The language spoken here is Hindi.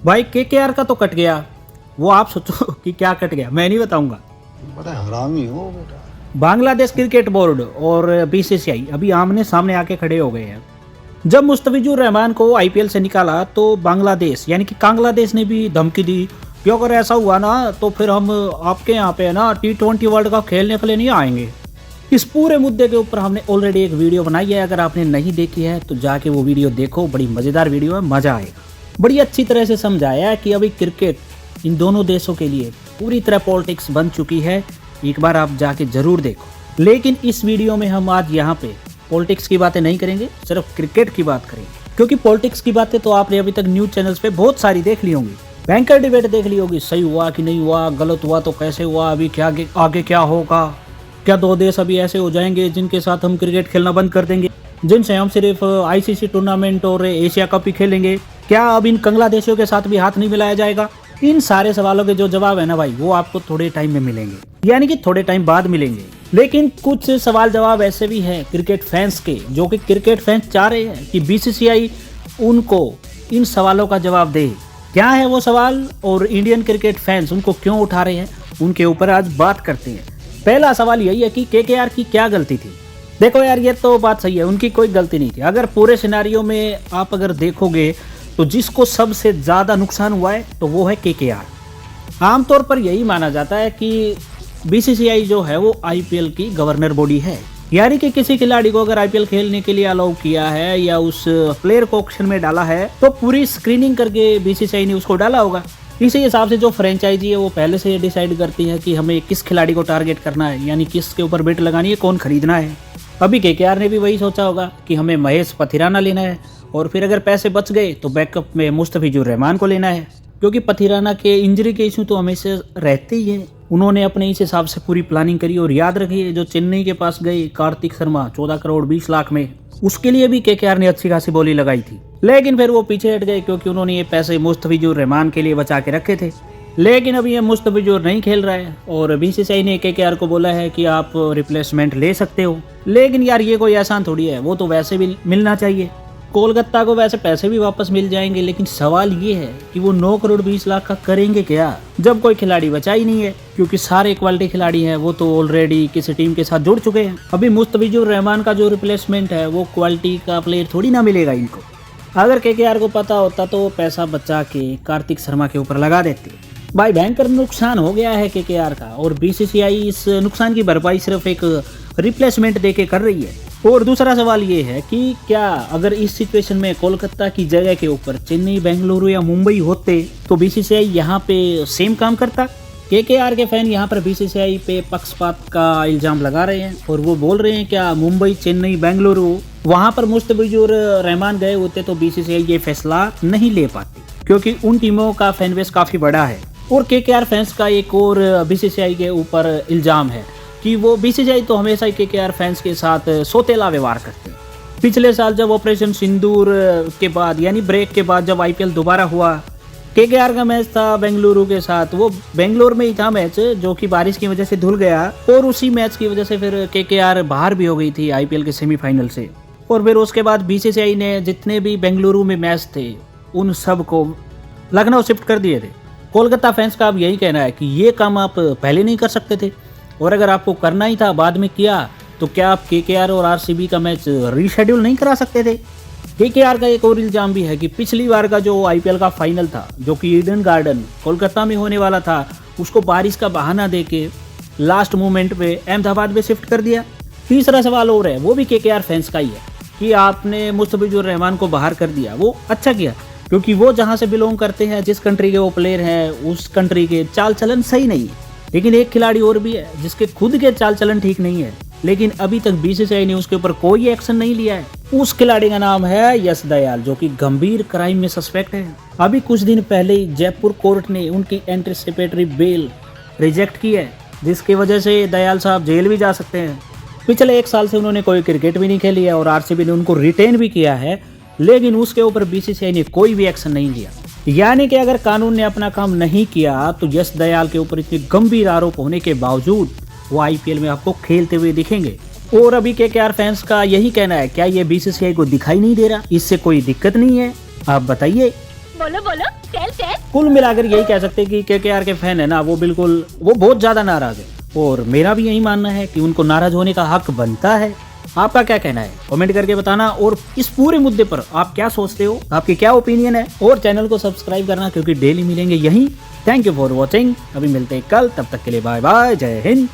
भाई केकेआर का तो कट गया, वो आप सोचो कि क्या कट गया, मैं नहीं बताऊंगा। बड़ा हरामी हो बेटा। बांग्लादेश क्रिकेट बोर्ड और बीसीसीआई अभी आमने सामने आके खड़े हो गए हैं। जब मुस्तफिजुर रहमान को आईपीएल से निकाला तो बांग्लादेश यानी कि कांग्लादेश ने भी धमकी दी कि अगर ऐसा हुआ ना तो फिर हम आपके यहाँ पे ना T20 वर्ल्ड कप खेलने के लिए नहीं आएंगे। इस पूरे मुद्दे के ऊपर हमने ऑलरेडी एक वीडियो बनाई है, अगर आपने नहीं देखी है तो जाके वो वीडियो देखो, बड़ी मज़ेदार वीडियो है, मज़ा आएगा। बड़ी अच्छी तरह से समझाया है कि अभी क्रिकेट इन दोनों देशों के लिए पूरी तरह पॉलिटिक्स बन चुकी है, एक बार आप जाके जरूर देखो। लेकिन इस वीडियो में हम आज यहाँ पे पॉलिटिक्स की बातें नहीं करेंगे, सिर्फ क्रिकेट की बात करेंगे, क्योंकि पॉलिटिक्स की बातें तो आपने अभी तक न्यूज़ चैनल्स पे बहुत सारी देख ली होंगी। बैंकर डिबेट देख ली होगी, सही हुआ कि नहीं हुआ, गलत हुआ तो कैसे हुआ, अभी क्या आगे क्या होगा, क्या दो देश अभी ऐसे हो जाएंगे जिनके साथ हम क्रिकेट खेलना बंद कर देंगे, जिनसे हम सिर्फ आईसीसी टूर्नामेंट और एशिया कप ही खेलेंगे, क्या अब इन बांग्लादेशियों के साथ भी हाथ नहीं मिलाया जाएगा। इन सारे सवालों के जो जवाब है ना भाई, वो आपको थोड़े टाइम में मिलेंगे, यानी कि थोड़े टाइम बाद मिलेंगे। लेकिन कुछ सवाल जवाब ऐसे भी हैं क्रिकेट फैंस के, जो कि क्रिकेट फैंस चाह रहे हैं कि बीसीसीआई उनको इन सवालों का जवाब दे। क्या है वो सवाल और इंडियन क्रिकेट फैंस उनको क्यों उठा रहे हैं, उनके ऊपर आज बात करते हैं। पहला सवाल यही है कि केकेआर की क्या गलती थी। देखो यार, ये तो बात सही है, उनकी कोई गलती नहीं थी। अगर पूरे सिनेरियो में आप अगर देखोगे तो जिसको सबसे ज़्यादा नुकसान हुआ है तो वो है केकेआर। आमतौर पर यही माना जाता है कि बीसीसीआई जो है वो आईपीएल की गवर्नर बॉडी है, यानी कि किसी खिलाड़ी को अगर आईपीएल खेलने के लिए अलाउ किया है या उस प्लेयर को ऑक्शन में डाला है तो पूरी स्क्रीनिंग करके बीसीसीआई ने उसको डाला होगा। इसी हिसाब से जो फ्रेंचाइजी है वो पहले से डिसाइड करती है कि हमें किस खिलाड़ी को टारगेट करना है, यानी किसके ऊपर बेट लगानी है, कौन खरीदना है। अभी केकेआर ने भी वही सोचा होगा कि हमें महेश पथिराना लेना है, और फिर अगर पैसे बच गए तो बैकअप में मुस्तफिजुर रहमान को लेना है, क्योंकि पथिराना के इंजरी के इशू तो हमेशा रहते ही हैं। उन्होंने अपने इस हिसाब से पूरी प्लानिंग करी। और याद रखिए, जो चेन्नई के पास गए कार्तिक शर्मा 14 करोड़ 20 लाख में, उसके लिए भी केकेआर ने अच्छी खासी बोली लगाई थी, लेकिन फिर वो पीछे हट गए क्योंकि उन्होंने ये पैसे मुस्तफिजुर रहमान के लिए बचा के रखे थे। लेकिन अभी ये मुस्तफिजुर नहीं खेल रहा है और बीसीसीआई ने केकेआर को बोला है कि आप रिप्लेसमेंट ले सकते हो। लेकिन यार ये कोई आसान थोड़ी है, वो तो वैसे भी मिलना चाहिए। कोलकाता को वैसे पैसे भी वापस मिल जाएंगे, लेकिन सवाल ये है कि वो 9 करोड़ 20 लाख का करेंगे क्या, जब कोई खिलाड़ी बचा ही नहीं है, क्योंकि सारे क्वालिटी खिलाड़ी हैं वो तो ऑलरेडी किसी टीम के साथ जुड़ चुके हैं। अभी मुस्तफिजुर रहमान का जो रिप्लेसमेंट है वो क्वालिटी का प्लेयर थोड़ी ना मिलेगा इनको। अगर केकेआर को पता होता तो वो पैसा बचा के कार्तिक शर्मा के ऊपर लगा देते। भाई भयंकर नुकसान हो गया है केकेआर का, और बीसीसीआई इस नुकसान की भरपाई सिर्फ एक रिप्लेसमेंट देके कर रही है। और दूसरा सवाल ये है कि क्या अगर इस सिचुएशन में कोलकाता की जगह के ऊपर चेन्नई, बेंगलुरु या मुंबई होते तो बीसीसीआई यहाँ पे सेम काम करता। केकेआर के फैन यहाँ पर बीसीसीआई पे पक्षपात का इल्जाम लगा रहे हैं और वो बोल रहे हैं क्या मुंबई, चेन्नई, बेंगलुरु वहाँ पर मुस्तफिजुर रहमान गए होते तो बीसीसीआई ये फैसला नहीं ले पाती, क्योंकि उन टीमों का फैन बेस काफ़ी बड़ा है। और केकेआर फैंस का एक और बीसीसीआई के ऊपर इल्जाम है कि वो बीसीसीआई तो हमेशा ही केकेआर फैंस के साथ सोतेला व्यवहार करते हैं। पिछले साल जब ऑपरेशन सिंदूर के बाद यानी ब्रेक के बाद जब आईपीएल दोबारा हुआ, केकेआर का मैच था बेंगलुरु के साथ, वो बेंगलोर में ही था मैच, जो कि बारिश की वजह से धुल गया, और उसी मैच की वजह से फिर केकेआर बाहर भी हो गई थी आईपीएल के सेमीफाइनल से। और फिर उसके बाद बीसीसीआई ने जितने भी बेंगलुरु में मैच थे उन सब को लखनऊ शिफ्ट कर दिए थे। कोलकाता फैंस का अब यही कहना है कि ये काम आप पहले नहीं कर सकते थे, और अगर आपको करना ही था बाद में किया तो क्या आप केकेआर और आरसीबी का मैच रीशेड्यूल नहीं करा सकते थे। केकेआर का एक और इल्जाम भी है कि पिछली बार का जो आईपीएल का फाइनल था, जो कि ईडन गार्डन कोलकाता में होने वाला था, उसको बारिश का बहाना देके लास्ट मोमेंट पे अहमदाबाद में शिफ्ट कर दिया। तीसरा सवाल और है, वो भी केकेआर फैंस का ही है कि आपने मुस्तफिजुर रहमान को बाहर कर दिया। वो अच्छा किया, क्योंकि वो जहाँ से बिलोंग करते हैं, जिस कंट्री के वो प्लेयर हैं, उस कंट्री के चाल चलन सही नहीं है। लेकिन एक खिलाड़ी और भी है जिसके खुद के चाल चलन ठीक नहीं है, लेकिन अभी तक बीसीसीआई ने उसके ऊपर कोई एक्शन नहीं लिया है। उस खिलाड़ी का नाम है यश दयाल, जो कि गंभीर क्राइम में सस्पेक्ट है। अभी कुछ दिन पहले ही जयपुर कोर्ट ने उनकी एंटीसिपेटरी बेल रिजेक्ट की है, जिसकी वजह से दयाल साहब जेल भी जा सकते हैं। पिछले 1 साल से उन्होंने कोई क्रिकेट भी नहीं खेली है और आरसीबी ने उनको रिटेन भी किया है, लेकिन उसके ऊपर बीसीसीआई ने कोई भी एक्शन नहीं लिया। यानी कि अगर कानून ने अपना काम नहीं किया तो यश दयाल के ऊपर इतने गंभीर आरोप होने के बावजूद वो आईपीएल में आपको खेलते हुए दिखेंगे। और अभी केकेआर फैंस का यही कहना है, क्या ये बीसीसीआई को दिखाई नहीं दे रहा, इससे कोई दिक्कत नहीं है, आप बताइए। बोलो बोलो टेल टेल। कुल मिलाकर यही कह सकते हैं कि केकेआर के फैन है ना, वो बहुत ज्यादा नाराज है, और मेरा भी यही मानना है कि उनको नाराज होने का हक बनता है। आपका क्या कहना है कमेंट करके बताना, और इस पूरे मुद्दे पर आप क्या सोचते हो, आपकी क्या ओपिनियन है, और चैनल को सब्सक्राइब करना क्योंकि डेली मिलेंगे यहीं। थैंक यू फॉर वॉचिंग, अभी मिलते हैं कल, तब तक के लिए बाय बाय, जय हिंद।